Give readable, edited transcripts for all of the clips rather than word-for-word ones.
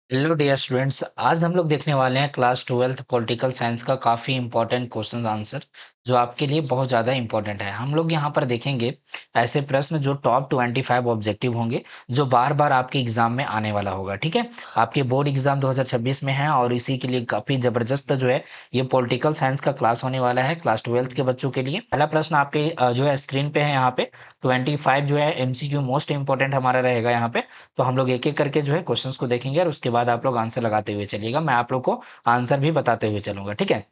Hello dear students. आज हम लोग देखने वाले हैं क्लास ट्वेल्थ पॉलिटिकल साइंस का काफ़ी इंपॉर्टेंट क्वेश्चन आंसर जो आपके लिए बहुत ज़्यादा इंपॉर्टेंट है। हम लोग यहाँ पर देखेंगे ऐसे प्रश्न जो टॉप 25 ऑब्जेक्टिव होंगे, जो बार बार आपके एग्जाम में आने वाला होगा। ठीक है, आपके बोर्ड एग्जाम 2026 में है और इसी के लिए काफ़ी ज़बरदस्त जो है ये पॉलिटिकल साइंस का क्लास होने वाला है क्लास ट्वेल्थ के बच्चों के लिए। पहला प्रश्न आपके जो है स्क्रीन पे है, यहाँ पे 25 जो है एमसीक्यू मोस्ट इंपॉर्टेंट हमारा रहेगा यहाँ पे। तो हम लोग एक-एक करके जो है क्वेश्चंस को देखेंगे और उसके बाद आप लोग आंसर लगाते हुए चलिएगा। मैं आप लोग को आंसर भी बताते हुए चलूँगा, ठीक है?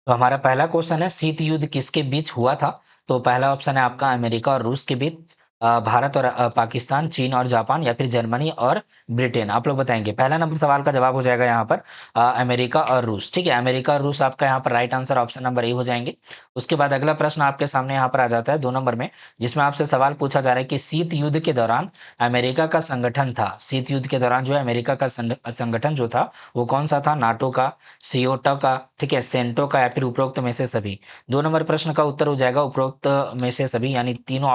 तो हमारा पहला क्वेश्चन है, शीत युद्ध किसके बीच हुआ था? तो पहला ऑप्शन है आपका अमेरिका और रूस के बीच, भारत और पाकिस्तान, चीन और जापान या फिर जर्मनी और ब्रिटेन। आप लोग बताएँगे। पहला नंबर सवाल का जवाब हो जाएगा यहाँ पर अमेरिका और रूस, ठीक है? अमेरिका और रूस आपका यहाँ पर right answer option number A हो जाएँगे। उसके बाद अगला प्रश्न आपके सामने यहाँ पर आ जाता है 2 नंबर में, जिसमें आपसे सवाल पूछा जा रहा है कि शीत युद्ध के दौरान अमेरिका का संगठन था। शीत युद्ध के दौरान जो है अमेरिका का संगठन जो था, वो कौन-सा था? नाटो का, सीओटा का, ठीक है, सेंटो का या फिर उपरोक्त में से सभी। 2 नंबर प्रश्न का उत्तर हो जाएगा उपरोक्त में से सभी, यानी तीनों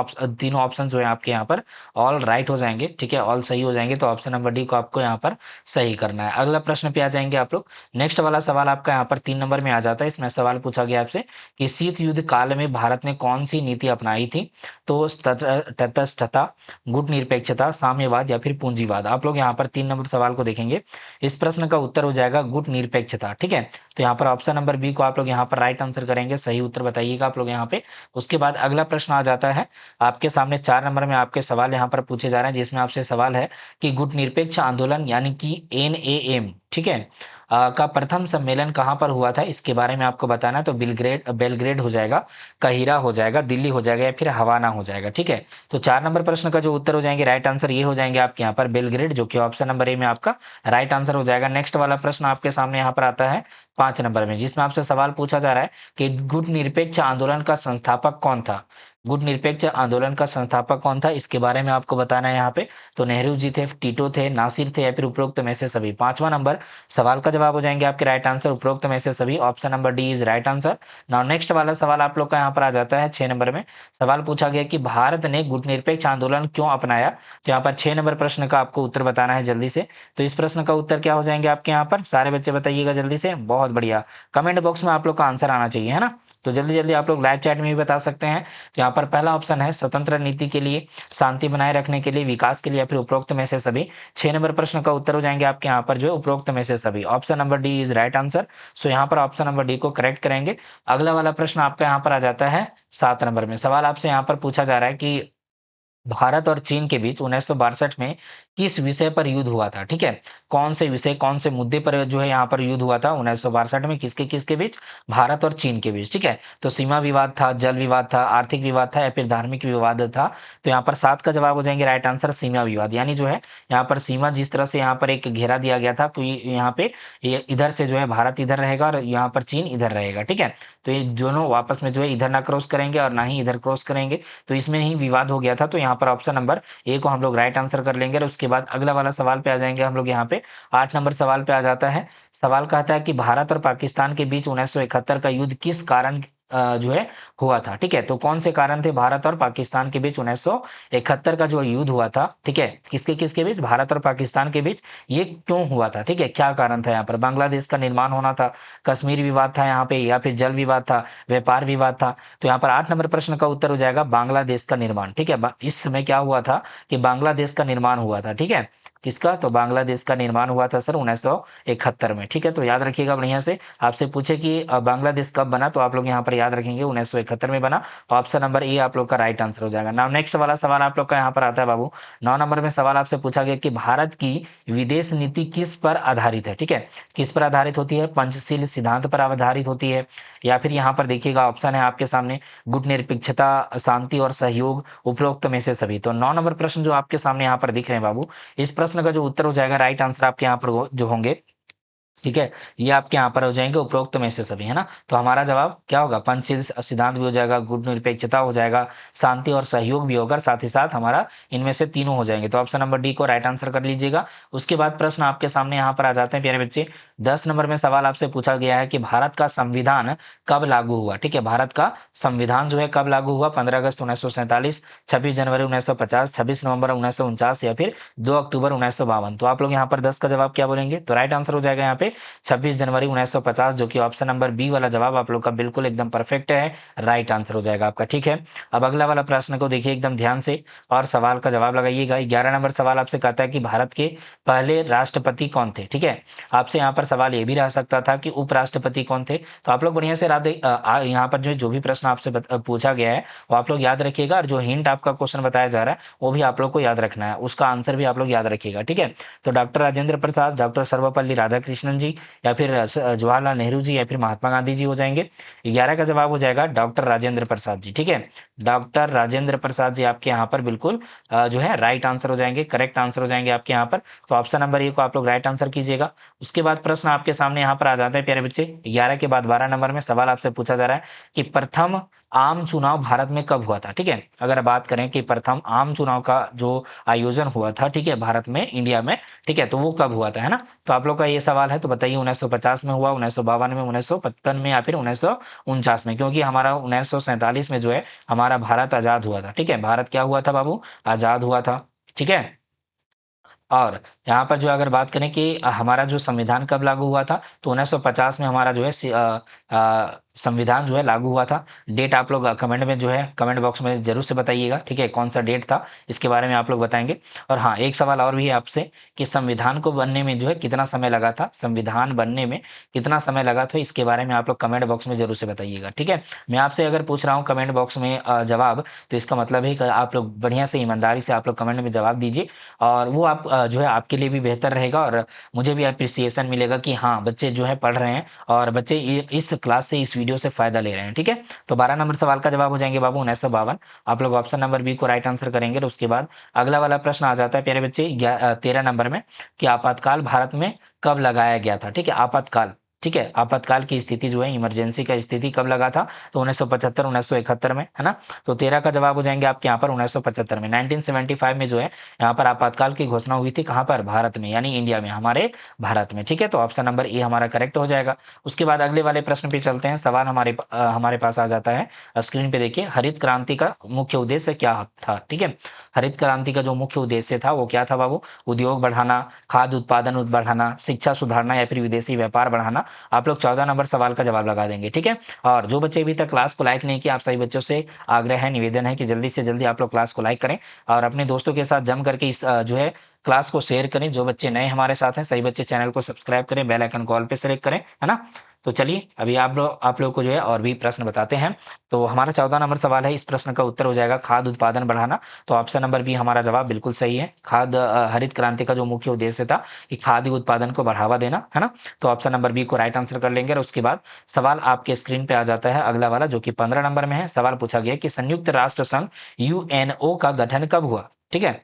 ऑप्शन जो है आपके यहाँ पर ऑल राइट हो जाएँगे, ठीक है, ऑल सही हो जाएँगे। तो ऑप्शन नंबर डी को आपको यहाँ पर सही करना है। अगला प्रश्न पे आ जाएँगे आप लोग। नेक्स्ट वाला सवाल आपका यहाँ पर 3 नंबर में आ जाता है। इसमें सवाल पूछा गया आपसे कि शीत युद्ध काल में भारत ने कौन-सी नीति अपनाई थी? तो तटस्थता, गुटनिरपेक्षता, साम्यवाद या फिर पूंजीवाद। आप लोग यहाँ पर 3 नंबर सवाल को देखेंगे। इस प्रश्न का उत्तर हो जाएगा गुटनिरपेक्षता, ठीक है? तो यहाँ पर ऑप्शन नंबर बी को आप लोग यहाँ पर राइट आंसर करेंगे, सही उत्तर बताइएगा आप लोग यहाँ पे। उसके बाद अगला प्रश्न आ जाता है आपके सामने 4 नंबर में आपके सवाल यहाँ पर पूछे जा रहे हैं, जिसमें आपसे सवाल है कि गुटनिरपेक्ष आंदोलन यानी कि एनएएम, ठीक है, का प्रथम सम्मेलन कहाँ पर हुआ था? इसके बारे में आपको बताना है। तो बेलग्रेड बेलग्रेड हो जाएगा, काहिरा हो जाएगा, दिल्ली हो जाएगा या फिर हवाना हो जाएगा, ठीक है? तो 4 नंबर प्रश्न का जो उत्तर हो जाएंगे राइट आंसर ये हो जाएंगे आपके यहाँ पर बेलग्रेड, जो कि ऑप्शन नंबर ए में आपका राइट आंसर हो जाएगा। नेक्स्ट वाला प्रश्न आपके सामने यहाँ पर आता है 5 नंबर में, जिसमें आपसे सवाल पूछा जा रहा है कि गुटनिरपेक्ष आंदोलन का संस्थापक कौन था? गुटनिरपेक्ष आंदोलन का संस्थापक कौन था? इसके बारे में आपको बताना है यहाँ पे। तो नेहरू जी थे, टीटो थे, नासिर थे या फिर उपरोक्त में से सभी। 5वां नंबर सवाल का जवाब हो जाएंगे आपके राइट आंसर उपरोक्त में से सभी। Option number D is right answer. Now next वाला सवाल आप लोग का यहाँ पर आ जाता है 6 नंबर में। सवाल पूछा गया कि भारत ने गुटनिरपेक्ष आंदोलन क्यों अपनाया? तो यहाँ पर 6 नंबर प्रश्न का आपको उत्तर बताना है जल्दी से। तो इस प्रश्न का उत्तर क्या हो जाएंगे आपके यहाँ पर? सारे बच्चे बताइएगा जल्दी से। बहुत बढ़िया। कमेंट बॉक्स में आप लोग का आंसर आना चाहिए, है ना? तो जल्दी जल्दी आप लोग लाइव चैट में भी बता सकते हैं। तो यहाँ पर पहला ऑप्शन है स्वतंत्र नीति के लिए, शांति बनाए रखने के लिए, विकास के लिए या फिर उपरोक्त में से सभी। 6 नंबर प्रश्न का उत्तर हो जाएंगे आपके यहाँ पर जो है उपरोक्त में से सभी। Option number D is right answer. So यहाँ पर ऑप्शन नंबर डी को करेक्ट करेंगे। अगला वाला प्रश्न आपका यहाँ पर आ जाता है 7 नंबर में। सवाल आपसे यहाँ पर पूछा जा रहा है कि भारत और चीन के बीच 1962 में किस विषय पर युद्ध हुआ था? ठीक है, कौन से विषय, कौन से मुद्दे पर जो है यहाँ पर युद्ध हुआ था 1962 में? किसके किसके बीच? भारत और चीन के बीच, ठीक है? तो सीमा विवाद था, जल विवाद था, आर्थिक विवाद था या फिर धार्मिक विवाद था? तो यहाँ पर 7 का जवाब हो जाएंगे राइट आंसर सीमा विवाद, यानी जो है यहाँ पर सीमा जिस तरह से यहाँ पर एक घेरा दिया गया था कि यहाँ पे ये इधर से जो है भारत इधर रहेगा और यहाँ पर चीन इधर रहेगा, ठीक है? तो ये दोनों आपस में जो है इधर ना क्रॉस करेंगे और ना ही इधर क्रॉस करेंगे, तो इसमें ही विवाद हो गया था। तो यहाँ पर ऑप्शन नंबर ए को हम लोग राइट आंसर कर लेंगे और उसके बाद अगला वाला सवाल पे आ जाएंगे हम लोग यहाँ पे। 8 नंबर सवाल पे आ जाता है। सवाल कहता है कि भारत और पाकिस्तान के बीच 1971 का युद्ध किस कारण जो है हुआ था? ठीक है, तो कौन से कारण थे भारत और पाकिस्तान के बीच 1971 का जो युद्ध हुआ था? ठीक है, किसके किसके बीच? भारत और पाकिस्तान के बीच। ये क्यों हुआ था? ठीक है, क्या कारण था यहाँ पर? बांग्लादेश का निर्माण होना था, कश्मीर विवाद था यहाँ पे, या फिर जल विवाद था, व्यापार विवाद था? तो यहाँ पर 8 नंबर प्रश्न का उत्तर हो जाएगा बांग्लादेश का निर्माण, ठीक है? इस समय क्या हुआ था कि बांग्लादेश का निर्माण हुआ था, ठीक है? किसका? तो बांग्लादेश का निर्माण हुआ था सर 1971 में, ठीक है? तो याद रखिएगा बढ़िया से। आपसे पूछे कि बांग्लादेश कब बना, तो आप लोग यहाँ पर याद रखेंगे 1971 में बना। ऑप्शन नंबर ए आप लोग का राइट आंसर हो जाएगा। नाउ नेक्स्ट वाला सवाल आप लोग का यहाँ पर आता है बाबू। 9 नंबर में सवाल आपसे पूछा गया कि भारत की विदेश नीति किस पर आधारित है? ठीक है, किस पर आधारित होती है? पंचशील सिद्धांत पर आधारित होती है, या फिर यहाँ पर देखिएगा ऑप्शन है आपके सामने गुटनिरपेक्षता, शांति और सहयोग, उपरोक्त में से सभी। तो 9 नंबर प्रश्न जो आपके सामने यहाँ पर दिख रहे हैं बाबू, इस प्रश्न का जो उत्तर हो जाएगा राइट आंसर आपके यहाँ पर जो होंगे ठीक है, ये आपके यहाँ पर हो जाएँगे उपरोक्त में से सभी, है ना? तो हमारा जवाब क्या होगा? पंचशील सिद्धांत भी हो जाएगा, गुण निरपेक्षता हो जाएगा, शांति और सहयोग भी होगा, साथ ही साथ हमारा इनमें से तीनों हो जाएँगे। तो ऑप्शन नंबर डी को राइट आंसर कर लीजिएगा। उसके बाद प्रश्न आपके सामने यहाँ पर आ जाते हैं प्यारे बच्चे। 10 नंबर में सवाल आपसे पूछा गया है कि भारत का संविधान कब लागू हुआ? ठीक है, भारत का संविधान जो है कब लागू हुआ? 15 अगस्त 1947, 26 जनवरी 1950, 26 नवंबर 1949 या फिर 2 अक्टूबर 1952। तो आप लोग यहाँ पर 10 का जवाब क्या बोलेंगे? तो राइट आंसर हो जाएगा यहाँ पे 26 जनवरी 1950, जो कि ऑप्शन नंबर बी वाला जवाब आप लोग का बिल्कुल एकदम परफेक्ट है, राइट आंसर हो जाएगा आपका। ठीक है, अब अगला वाला प्रश्न को देखिए एकदम ध्यान से और सवाल का जवाब लगाइएगा। 11 नंबर सवाल आपसे कहता है कि भारत के पहले राष्ट्रपति कौन थे? ठीक है, आपसे यहाँ पर सवाल ये भी रह सकता था कि उपराष्ट्रपति कौन थे? तो आप लोग बढ़िया से यहाँ पर जो भी प्रश्न आपसे पूछा गया है वो आप लोग याद रखिएगा, और जो हिंट आपका क्वेश्चन बताया जा रहा है वो भी आप लोग को याद रखना है, उसका आंसर भी आप लोग याद रखिएगा। ठीक है, तो डॉक्टर राजेंद्र प्रसाद, डॉक्टर सर्वपल्ली राधाकृष्णन जी, या फिर जवाहरलाल नेहरू जी, या फिर महात्मा गांधी जी हो जाएंगे। 11 का जवाब हो जाएगा डॉक्टर राजेंद्र प्रसाद जी। ठीक है, डॉक्टर राजेंद्र प्रसाद जी आपके यहाँ पर बिल्कुल जो है राइट आंसर हो जाएंगे, करेक्ट आंसर हो जाएंगे आपके यहाँ पर। तो ऑप्शन नंबर ए को आप लोग राइट आंसर कीजिएगा। उसके बाद प्रश्न आपके सामने यहाँ पर आ जाते हैं प्यारे बच्चे। 11 के बाद 12 नंबर में सवाल आपसे पूछा जा रहा है कि प्रथम आम चुनाव भारत में कब हुआ था? ठीक है, अगर बात करें कि प्रथम आम चुनाव का जो आयोजन हुआ था, ठीक है, भारत में, इंडिया में, ठीक है, तो वो कब हुआ था, है ना? तो आप लोग का ये सवाल है, तो बताइए 1950 में हुआ, 1952 में, 1955 में, या फिर 1949 में? क्योंकि हमारा 1947 में जो है हमारा भारत आजाद हुआ था। ठीक है, भारत क्या हुआ था बाबू? आजाद हुआ था। ठीक है, और यहाँ पर जो अगर बात करें कि हमारा जो संविधान कब लागू हुआ था, तो 1950 में हमारा जो है संविधान जो है लागू हुआ था। डेट आप लोग कमेंट में जो है कमेंट बॉक्स में ज़रूर से बताइएगा, ठीक है, कौन सा डेट था, इसके बारे में आप लोग बताएँगे। और हाँ, एक सवाल और भी है आपसे कि संविधान को बनने में जो है कितना समय लगा था? संविधान बनने में कितना समय लगा था? इसके बारे में आप लोग कमेंट बॉक्स में ज़रूर से बताइएगा, ठीक है? मैं आपसे अगर पूछ रहा हूँ कमेंट बॉक्स में जवाब, तो इसका मतलब है कि आप लोग बढ़िया से ईमानदारी से आप लोग कमेंट में जवाब दीजिए, और वो आप जो है आपके लिए भी बेहतर रहेगा, और मुझे भी एप्रिसिएशन मिलेगा कि हाँ, बच्चे जो है पढ़ रहे हैं और बच्चे ये इस क्लास से, इस वीडियो से फ़ायदा ले रहे हैं, ठीक है? तो 12 नंबर सवाल का जवाब हो जाएँगे बाबू 1952। आप लोग ऑप्शन नंबर बी को राइट आंसर करेंगे। तो उसके बाद अगला वाला प्रश्न आ जाता है प्यारे बच्चे 13 नंबर में कि आपातकाल भारत में कब लगाया गया था? ठीक है, आपातकाल, ठीक है? आपातकाल की स्थिति जो है, इमरजेंसी का स्थिति कब लगा था? तो 1975, 1971 में, है ना? तो 13 का जवाब हो जाएँगे आपके यहाँ पर 1975 में। 1975 में जो है यहाँ पर आपातकाल की घोषणा हुई थी, कहाँ पर? भारत में, यानी इंडिया में, हमारे भारत में, ठीक है? तो ऑप्शन नंबर ए हमारा करेक्ट हो जाएगा। उसके बाद अगले वाले प्रश्न पे चलते हैं। सवाल हमारे पास आ जाता है, स्क्रीन पे देखिए, हरित क्रांति का मुख्य उद्देश्य क्या था? ठीक है, हरित क्रांति का जो मुख्य उद्देश्य था वो क्या था बाबू? उद्योग बढ़ाना, खाद्य उत्पादन बढ़ाना, शिक्षा सुधारना, या फिर विदेशी व्यापार बढ़ाना? आप लोग 14 नंबर सवाल का जवाब लगा देंगे, ठीक है? और जो बच्चे अभी तक क्लास को लाइक नहीं किया, आप सभी बच्चों से आग्रह है, निवेदन है कि जल्दी से जल्दी आप लोग क्लास को लाइक करें और अपने दोस्तों के साथ जम करके इस जो है क्लास को शेयर करें। जो बच्चे नए हमारे साथ हैं, सभी बच्चे चैनल को सब्सक्राइब करें, बेल आइकन को ऑल पे सेलेक्ट करें, है ना? तो चलिए अभी आप लोग को जो है और भी प्रश्न बताते हैं। तो हमारा 14 नंबर सवाल है, इस प्रश्न का उत्तर हो जाएगा खाद्य उत्पादन बढ़ाना। तो ऑप्शन नंबर बी हमारा जवाब बिल्कुल सही है। हरित क्रांति का जो मुख्य उद्देश्य था कि खाद्य उत्पादन को बढ़ावा देना, है ना? तो ऑप्शन नंबर बी को राइट आंसर कर लेंगे। और उसके बाद सवाल आपके स्क्रीन पे आ जाता है अगला वाला, जो कि 15 नंबर में है। सवाल पूछा गया कि संयुक्त राष्ट्र संघ यूएनओ का गठन कब हुआ? ठीक है,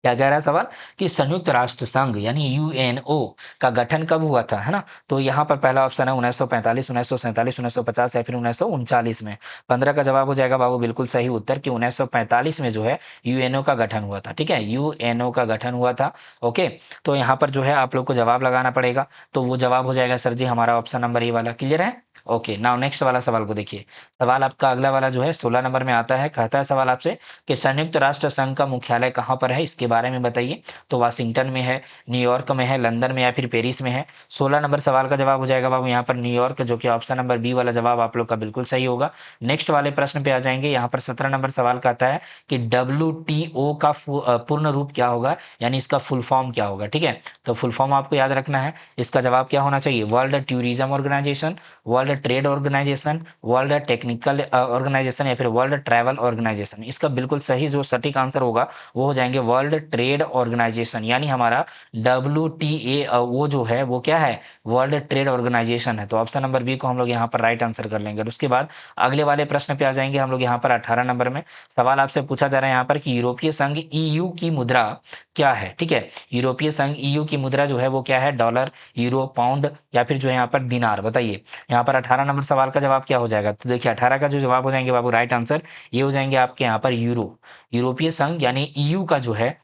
क्या कह रहा है सवाल कि संयुक्त राष्ट्र संघ यानी यूएनओ का गठन कब हुआ था, है ना? तो यहाँ पर पहला ऑप्शन है 1945, 1947, 1950 या फिर 1939 में। 15 का जवाब हो जाएगा बाबू बिल्कुल सही उत्तर कि 1945 में जो है यूएनओ का गठन हुआ था। ठीक है, यूएनओ का गठन हुआ था। ओके, तो यहाँ पर जो है आप लोग को जवाब लगाना पड़ेगा। तो वो जवाब हो जाएगा सर जी हमारा ऑप्शन नंबर ए वाला। क्लियर है? ओके, नाउ नेक्स्ट वाला सवाल को देखिए। सवाल आपका अगला वाला जो है 16 नंबर में आता है। कहता है सवाल आपसे कि संयुक्त राष्ट्र संघ का मुख्यालय कहाँ पर है, इसके बारे में बताइए। तो वाशिंगटन में है, न्यूयॉर्क में है, लंदन में, या फिर पेरिस में है? 16 नंबर सवाल का जवाब हो जाएगा बाबू यहाँ पर न्यूयॉर्क, जो कि ऑप्शन नंबर बी वाला जवाब आप लोग का बिल्कुल सही होगा। नेक्स्ट वाले प्रश्न पे आ जाएंगे। यहाँ पर 17 नंबर सवाल कहता है कि WTO का पूर्ण रूप क्या होगा, यानी इसका फुल फॉर्म क्या होगा? ठीक है, तो फुल फॉर्म आपको याद रखना है। इसका जवाब क्या होना चाहिए? World Tourism Organization, World Trade Organization, World Technical Organization, या फिर वर्ल्ड ट्रैवल ऑर्गेनाइजेशन? इसका बिल्कुल सही जो सटीक आंसर होगा वो हो जाएंगे वर्ल्ड ट्रेड ऑर्गेनाइजेशन, यानी हमारा WTA वो जो है वो क्या है? वर्ल्ड ट्रेड ऑर्गेनाइजेशन है। तो ऑप्शन नंबर बी को हम लोग यहाँ पर राइट आंसर कर लेंगे। और उसके बाद अगले वाले प्रश्न पे आ जाएंगे हम लोग यहाँ पर 18 नंबर में। सवाल आपसे पूछा जा रहा है यहाँ पर कि यूरोपीय संघ EU की मुद्रा क्या है, ठीक है। यूरोपीय संघ ईयू की मुद्रा जो है वो क्या है, डॉलर, यूरो, पाउंड या फिर जो है यहाँ पर दिनार, बताइए। यहाँ पर 18 नंबर सवाल का जवाब क्या हो जाएगा, तो देखिए 18 का जो जवाब हो जाएंगे बाबू, राइट आंसर ये हो जाएंगे आपके यहाँ पर यूरो। यूरोपीय संघ यानी ईयू का जो है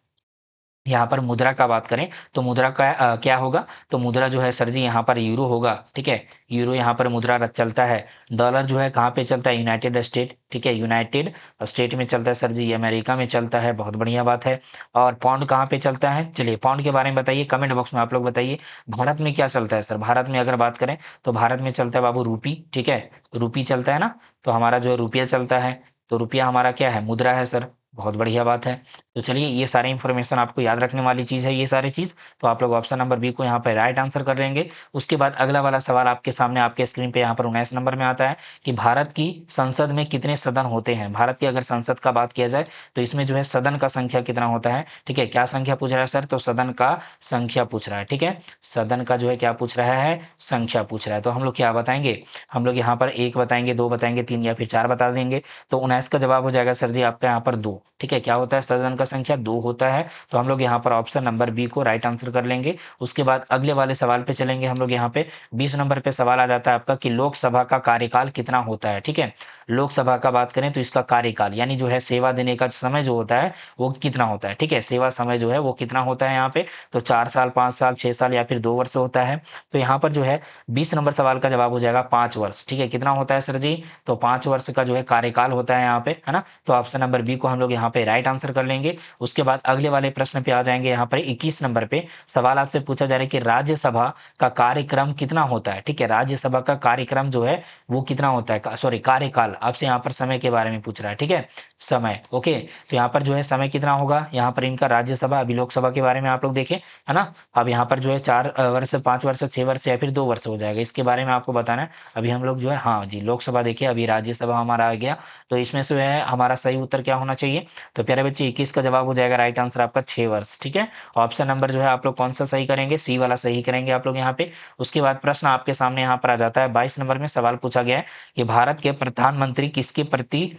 यहाँ पर मुद्रा का बात करें तो मुद्रा का क्या होगा, तो मुद्रा जो है सर जी यहाँ पर यूरो होगा, ठीक है। यूरो यहाँ पर मुद्रा चलता है। डॉलर जो है कहाँ पे चलता है, यूनाइटेड स्टेट, ठीक है, यूनाइटेड स्टेट में चलता है सर जी, अमेरिका में चलता है, बहुत बढ़िया बात है। और पाउंड कहाँ पे चलता है, चलिए पाउंड के बारे में बताइए, कमेंट बॉक्स में आप लोग बताइए। भारत में क्या चलता है सर, भारत में अगर बात करें तो भारत में चलता है बाबू रूपी, ठीक है, रूपी चलता है ना, तो हमारा जो है रुपया चलता है, तो रुपया हमारा क्या है, मुद्रा है सर, बहुत बढ़िया बात है। तो चलिए ये सारी इन्फॉर्मेशन आपको याद रखने वाली चीज़ है, ये सारी चीज़, तो आप लोग ऑप्शन नंबर बी को यहाँ पे राइट आंसर कर लेंगे। उसके बाद अगला वाला सवाल आपके सामने आपके स्क्रीन पे यहाँ पर 19 नंबर में आता है कि भारत की संसद में कितने सदन होते हैं। भारत की अगर संसद का बात किया जाए तो इसमें जो है सदन का संख्या कितना होता है, ठीक है। क्या संख्या पूछ रहा है सर, तो सदन का संख्या पूछ रहा है, ठीक है। सदन का जो है क्या पूछ रहा है, संख्या पूछ रहा है। तो हम लोग क्या बताएंगे, हम लोग यहाँ पर 1 बताएंगे, 2 बताएंगे, 3 या फिर 4 बता देंगे। तो 19 का जवाब हो जाएगा सर जी आपका यहाँ पर 2, ठीक है। क्या होता है, सदन का संख्या 2 होता है। तो हम लोग यहाँ पर ऑप्शन नंबर बी को राइट आंसर कर लेंगे। उसके बाद अगले वाले सवाल पे चलेंगे हम लोग। यहाँ पे 20 नंबर पे सवाल आ जाता है आपका कि लोकसभा का कार्यकाल कितना होता है, ठीक है। लोकसभा का बात करें तो इसका कार्यकाल यानी जो है सेवा देने का समय जो होता है वो कितना होता है, ठीक है। सेवा समय जो है वो कितना होता है यहाँ पे, तो 4 साल, 5 साल, 6 साल या फिर 2 वर्ष होता है। तो यहाँ पर जो है 20 नंबर सवाल का जवाब हो जाएगा 5 वर्ष, ठीक है। कितना होता है सर जी, तो 5 वर्ष का जो है कार्यकाल होता है यहाँ पे, है ना। तो ऑप्शन नंबर बी को हम लोग यहाँ पे राइट आंसर कर लेंगे। उसके बाद अगले वाले प्रश्न पे आ जाएंगे। यहाँ पर 21 नंबर पे सवाल आपसे पूछा जा रहा है कि राज्यसभा का कार्यक्रम कितना होता है, ठीक है। राज्यसभा का कार्यक्रम जो है वो कितना होता है, सॉरी कार्यकाल, आपसे यहाँ पर समय के बारे में पूछ रहा है, ठीक है, समय, ओके। तो यहाँ पर जो है समय कितना होगा यहाँ पर इनका राज्यसभा, अभी लोकसभा के बारे में आप लोग देखें, है ना। अब यहाँ पर जो है 4 वर्ष, 5 वर्ष, 6 वर्ष या फिर 2 वर्ष हो जाएगा, इसके बारे में आपको बताना है। अभी हम लोग जो है, हाँ जी, लोकसभा देखिए, अभी राज्यसभा हमारा आ गया। तो इसमें से है हमारा सही उत्तर क्या होना चाहिए, तो प्यारे बच्चे 21 का जवाब हो जाएगा राइट आंसर आपका 6 वर्ष, ठीक है। ऑप्शन नंबर जो है आप लोग कौन सा सही करेंगे, सी वाला सही करेंगे आप लोग यहाँ पे। उसके बाद प्रश्न आपके सामने यहाँ पर आ जाता है 22 नंबर में सवाल पूछा गया है कि भारत के प्रधानमंत्री किसके प्रति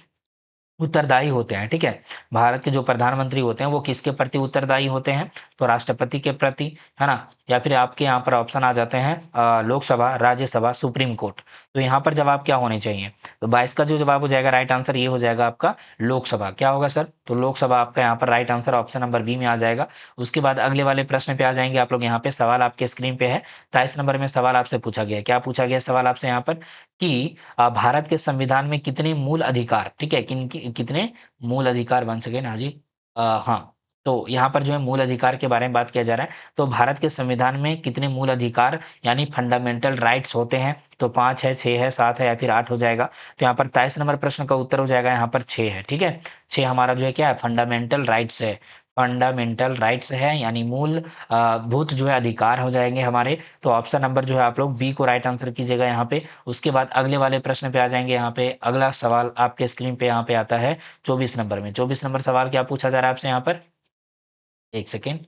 उत्तरदायी होते हैं, ठीक है। भारत के जो प्रधानमंत्री होते हैं वो किसके प्रति उत्तरदायी होते हैं, तो राष्ट्रपति के प्रति, है ना। या फिर आपके यहाँ पर ऑप्शन आ जाते हैं लोकसभा, राज्यसभा, सुप्रीम कोर्ट। तो यहाँ पर जवाब क्या होने चाहिए, तो 22 का जो जवाब हो जाएगा राइट आंसर ये हो जाएगा आपका लोकसभा। क्या होगा सर, तो लोकसभा आपका यहाँ पर right answer option number B में आ जाएगा। उसके बाद अगले वाले प्रश्न पे आ जाएंगे आप लोग। यहाँ पे सवाल आपके स्क्रीन पे है, 23 नंबर में सवाल आपसे पूछा गया है। क्या पूछा गया सवाल आपसे यहाँ पर कि भारत के संविधान में कितने मूल अधिकार, ठीक है, कितने मूल अधिकार, वन सेकेंड, हाँ जी, हाँ। तो यहाँ पर जो है मूल अधिकार के बारे में बात किया जा रहा है। तो भारत के संविधान में कितने मूल अधिकार यानी फंडामेंटल राइट्स होते हैं, तो 5 है, 6 है, 7 है या फिर 8 हो जाएगा। तो यहाँ पर 23 नंबर प्रश्न का उत्तर हो जाएगा यहाँ पर 6 है, ठीक है। 6 हमारा जो है क्या है, फंडामेंटल राइट्स है, फंडामेंटल राइट्स है यानी मूल भूत जो है अधिकार हो जाएंगे हमारे। तो ऑप्शन नंबर जो है आप लोग बी को राइट आंसर कीजिएगा यहाँ पे। उसके बाद अगले वाले प्रश्न पे आ जाएंगे। यहाँ पे अगला सवाल आपके स्क्रीन पे यहाँ पे आता है 24 नंबर में। 24 नंबर सवाल क्या पूछा जा रहा है आपसे यहाँ पर, एक सेकेंड,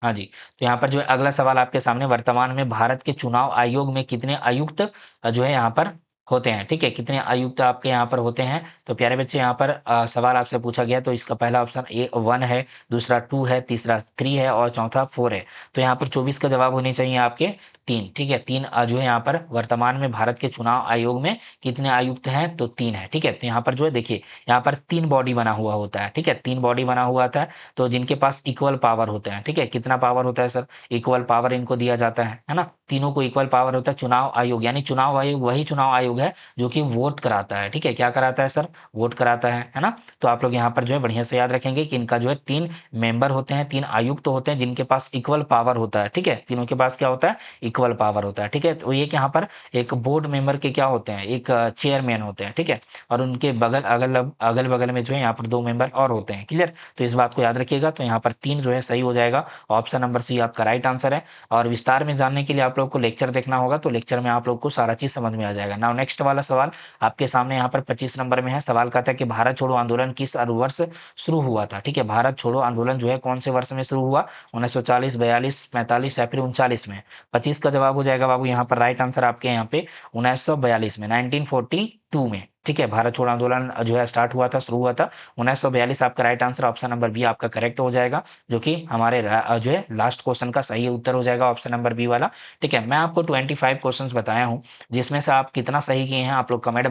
हाँ जी। तो यहाँ पर जो है अगला सवाल आपके सामने, वर्तमान में भारत के चुनाव आयोग में कितने आयुक्त जो है यहाँ पर होते हैं, ठीक है, कितने आयुक्त आपके यहाँ पर होते हैं। तो प्यारे बच्चे यहाँ पर सवाल आपसे पूछा गया, तो इसका पहला ऑप्शन ए 1 है, दूसरा 2 है, तीसरा 3 है और चौथा 4 है। तो यहाँ पर 24 का जवाब होने चाहिए आपके 3, ठीक है। 3 जो है यहाँ पर वर्तमान में भारत के चुनाव आयोग में कितने आयुक्त हैं, तो 3 है, ठीक है। तो यहाँ पर जो है देखिए यहाँ पर 3 बॉडी बना हुआ होता है, ठीक है, 3 बॉडी बना हुआ था, तो जिनके पास इक्वल पावर होता है, ठीक है। कितना पावर होता है सर, इक्वल पावर इनको दिया जाता है ना, तीनों को इक्वल पावर होता है। चुनाव आयोग यानी चुनाव आयोग वही चुनाव आयोग है जो कि वोट कराता है, ठीक है। क्या कराता है सर, वोट कराता है ना। तो आप लोग यहाँ पर जो है बढ़िया से याद रखेंगे कि इनका जो है 3 मेंबर होते हैं, 3 आयुक्त होते हैं जिनके पास इक्वल पावर होता है, ठीक है। तीनों के पास क्या होता है, इक्वल पावर होता है, ठीक है। तो ये यहाँ पर एक बोर्ड मेंबर के क्या होते हैं, एक चेयरमैन होते हैं, ठीक है। और उनके बगल अगल बगल में जो है यहाँ पर 2 मेंबर और होते हैं, क्लियर। तो इस बात को याद रखिएगा। तो यहाँ पर 3 जो है सही हो जाएगा, ऑप्शन नंबर सी आपका राइट आंसर है। और विस्तार में जानने के लिए आप लोग को लेक्चर देखना होगा, तो लेक्चर में आप लोग को सारा चीज समझ में आ जाएगा। नाउ नेक्स्ट वाला सवाल आपके सामने यहाँ पर 25 नंबर में है। सवाल कहता है कि भारत छोड़ो आंदोलन किस वर्ष शुरू हुआ था, ठीक है। भारत छोड़ो आंदोलन जो है कौन से वर्ष में शुरू हुआ, 1940, 42, 45 या फिर 39 में। 25 का जवाब हो जाएगा बाबू यहाँ पर राइट आंसर आपके यहाँ पे 1942 में, 1940 1942 में, ठीक है? भारत छोड़ो आंदोलन जो है स्टार्ट हुआ था, शुरू हुआ था 1942। आपका right answer option number B आपका करेक्ट हो जाएगा, जो कि हमारे जो है लास्ट क्वेश्चन का सही उत्तर हो जाएगा ऑप्शन नंबर बी वाला, ठीक है? मैं आपको 25 क्वेश्चंस बताया हूँ, जिसमें से आप कितना सही किए हैं आप लोग कमेंट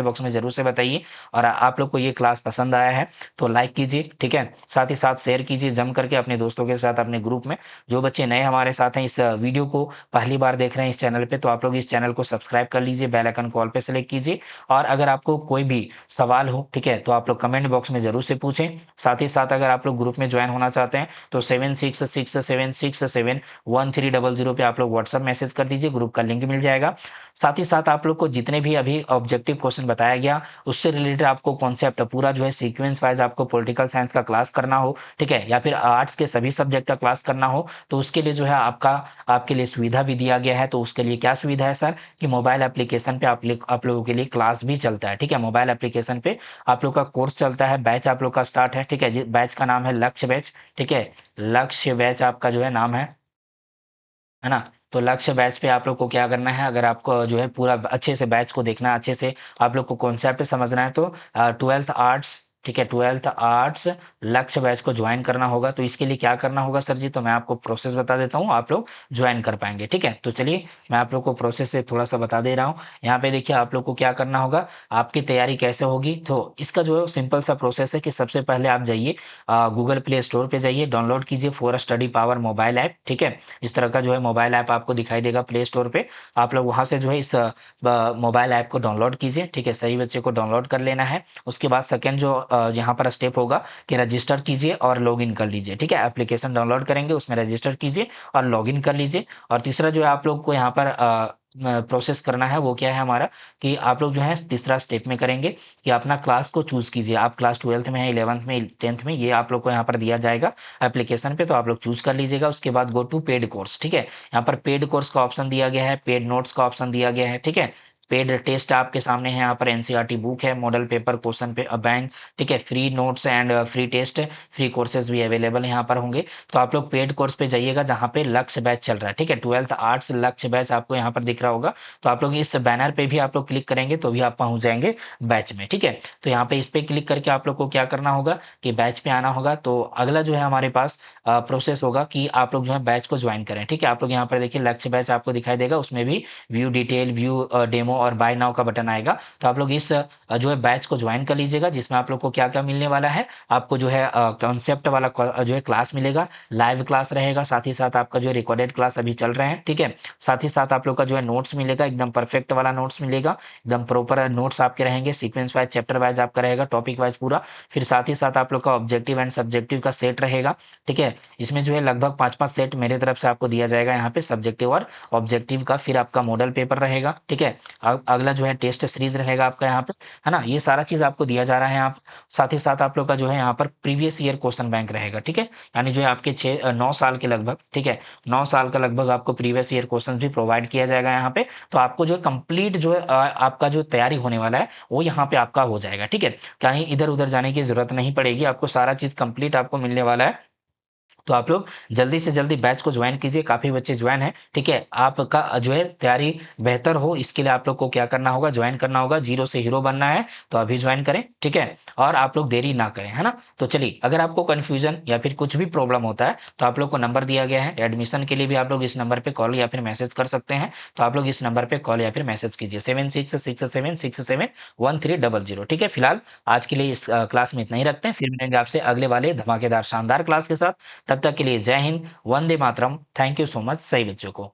बॉक्स में ज़रूर से बताइए। और आप लोग को ये क्लास पसंद आया है तो लाइक कीजिए, ठीक है? साथ ही साथ शेयर कीजिए जम करके अपने दोस्तों के साथ, अपने ग्रुप में। जो बच्चे नए हमारे साथ हैं, इस वीडियो को पहली बार देख रहे हैं इस चैनल पे, तो आप लोग इस चैनल को सब्सक्राइब कर लीजिए, बेल आइकन को ऑल पे सेलेक्ट कीजिए। और अगर आपको कोई भी सवाल हो, ठीक है, तो आप लोग कमेंट बॉक्स में ज़रूर से पूछें। साथ ही साथ अगर आप लोग ग्रुप में ज्वाइन होना चाहते हैं तो 7667671300 पे आप लोग व्हाट्सएप मैसेज कर दीजिए, ग्रुप का लिंक मिल जाएगा। साथ ही साथ आप लोग को जितने भी अभी ऑब्जेक्टिव क्वेश्चन बताया गया, उससे रिलेटेड आपको कॉन्सेप्ट पूरा जो है सीक्वेंस वाइज आपको पॉलिटिकल साइंस का क्लास करना हो, ठीक है, या फिर आर्ट्स के सभी सब्जेक्ट का क्लास करना हो, तो उसके लिए जो है आपके लिए सुविधा भी दिया गया है। तो उसके लिए क्या सुविधा है सर, कि मोबाइल एप्लीकेशन पे आप लोगों के लिए क्लास भी चलता है, ठीक है? मोबाइल एप्लीकेशन पे आप लोग का कोर्स चलता है, बैच आप लोग का स्टार्ट है, ठीक है? बैच का नाम है लक्ष्य बैच, ठीक है? लक्ष्य बैच आपका जो है नाम है ना? तो लक्ष्य बैच पे आप लोग को क्या करना है, अगर आपको जो है पूरा अच्छे से बैच को देखना है, अच्छे से आप लोग को कॉन्सेप्ट समझना है, तो 12th आर्ट्स, ठीक है, 12th आर्ट्स लक्ष्य बैच को ज्वाइन करना होगा। तो इसके लिए क्या करना होगा सर जी, तो मैं आपको प्रोसेस बता देता हूँ, आप लोग ज्वाइन कर पाएंगे, ठीक है? तो चलिए मैं आप लोग को प्रोसेस से थोड़ा सा बता दे रहा हूँ। यहाँ पे देखिए आप लोग को क्या करना होगा, आपकी तैयारी कैसे होगी, तो इसका जो है सिंपल सा प्रोसेस है कि सबसे पहले आप जाइए गूगल प्ले स्टोर पे जाइए, डाउनलोड कीजिए for study power mobile app, ठीक है? इस तरह का जो है मोबाइल ऐप आपको दिखाई देगा प्ले स्टोर पे। आप लोग वहाँ से जो है इस मोबाइल ऐप को डाउनलोड कीजिए, ठीक है? सही बच्चे को डाउनलोड कर लेना है। उसके बाद सेकंड जो यहाँ पर स्टेप होगा कि रजिस्टर कीजिए और लॉगिन कर लीजिए, ठीक है? एप्लीकेशन डाउनलोड करेंगे, उसमें रजिस्टर कीजिए और लॉगिन कर लीजिए। और तीसरा जो है आप लोग को यहाँ पर प्रोसेस करना है, वो क्या है हमारा, कि आप लोग जो है तीसरा स्टेप में करेंगे कि अपना क्लास को चूज़ कीजिए। आप क्लास 12th में है, 11th में, 10th में, ये आप लोग को यहाँ पर दिया जाएगा एप्लीकेशन पे, तो आप लोग चूज़ कर लीजिएगा। उसके बाद गो टू पेड कोर्स, ठीक है? यहाँ पर पेड कोर्स का ऑप्शन दिया गया है, पेड नोट्स का ऑप्शन दिया गया है, ठीक है? पेड टेस्ट आपके सामने है, यहाँ पर एनसीईआरटी बुक है, मॉडल पेपर, क्वेश्चन पे बैंक, ठीक है? Free notes and free test, free courses भी अवेलेबल यहाँ पर होंगे। तो आप लोग पेड कोर्स पे जाइएगा जहाँ पे लक्ष्य बैच चल रहा है, ठीक है? 12th आर्ट्स लक्ष्य बैच आपको यहाँ पर दिख रहा होगा। तो आप लोग इस बैनर पे भी आप लोग क्लिक करेंगे तो भी आप पहुँच जाएंगे बैच में, ठीक है? तो यहाँ पे इस पे क्लिक करके आप लोग को क्या करना होगा कि बैच पे आना होगा। तो अगला जो है हमारे पास प्रोसेस होगा कि आप लोग जो है बैच को ज्वाइन करें, ठीक है? आप लोग यहाँ पर देखिए लक्ष्य बैच आपको दिखाई देगा, उसमें भी व्यू डिटेल, व्यू डेमो और बाय नाउ का बटन आएगा। तो आप लोग इस जो है बैच को ज्वाइन कर लीजिएगा, जिसमें आप लोग को क्या-क्या मिलने वाला है, आपको जो है कॉन्सेप्ट वाला जो है क्लास मिलेगा, लाइव क्लास रहेगा, साथ ही साथ आपका जो है रिकॉर्डेड क्लास अभी चल रहे हैं, ठीक है? साथ ही साथ आप लोग का जो है नोट्स मिलेगा, एकदम परफेक्ट वाला नोट्स मिलेगा, एकदम प्रॉपर नोट्स आपके रहेंगे, सीक्वेंस वाइज, चैप्टर वाइज आपका रहेगा, टॉपिक वाइज पूरा। फिर साथ ही साथ आप लोग का ऑब्जेक्टिव एंड सब्जेक्टिव का सेट रहेगा, ठीक है? इसमें जो है लगभग 5-5 सेट मेरे तरफ से आपको दिया जाएगा यहाँ पे सब्जेक्टिव और ऑब्जेक्टिव का। फिर आपका मॉडल पेपर रहेगा, ठीक है? अगला जो है टेस्ट सीरीज रहेगा आपका यहाँ पे, है ना? ये सारा चीज़ आपको दिया जा रहा है यहाँ पे। साथ ही साथ आप लोग का जो है यहाँ पर प्रीवियस ईयर क्वेश्चन बैंक रहेगा, ठीक है? यानी जो है आपके 9 साल के लगभग, ठीक है? 9 साल का लगभग आपको प्रीवियस ईयर क्वेश्चन भी प्रोवाइड किया जाएगा यहाँ पे। तो आपको जो है कंप्लीट जो है आपका जो तैयारी होने वाला है, वो यहाँ पे आपका हो जाएगा, ठीक है? कहीं इधर-उधर जाने की ज़रूरत नहीं पड़ेगी, आपको सारा चीज़ कंप्लीट आपको मिलने वाला है। तो आप लोग जल्दी से जल्दी बैच को ज्वाइन कीजिए, काफ़ी बच्चे ज्वाइन हैं, ठीक है? आपका जो है तैयारी बेहतर हो, इसके लिए आप लोग को क्या करना होगा, ज्वाइन करना होगा। ज़ीरो से हीरो बनना है तो अभी ज्वाइन करें, ठीक है? और आप लोग देरी ना करें, है ना? तो चलिए, अगर आपको कन्फ्यूज़न या फिर कुछ भी प्रॉब्लम होता है तो आप लोग को नंबर दिया गया है, एडमिशन के लिए भी आप लोग इस नंबर पे कॉल या फिर मैसेज कर सकते हैं। तो आप लोग इस नंबर पे कॉल या फिर मैसेज कीजिए, 7667671300, ठीक है? फिलहाल आज के लिए इस क्लास में इतना ही रखते हैं, फिर मिलेंगे आपसे अगले वाले धमाकेदार शानदार क्लास के साथ। तब तक के लिए जय Hind, Vande Mataram, thank you so much सभी बच्चों को।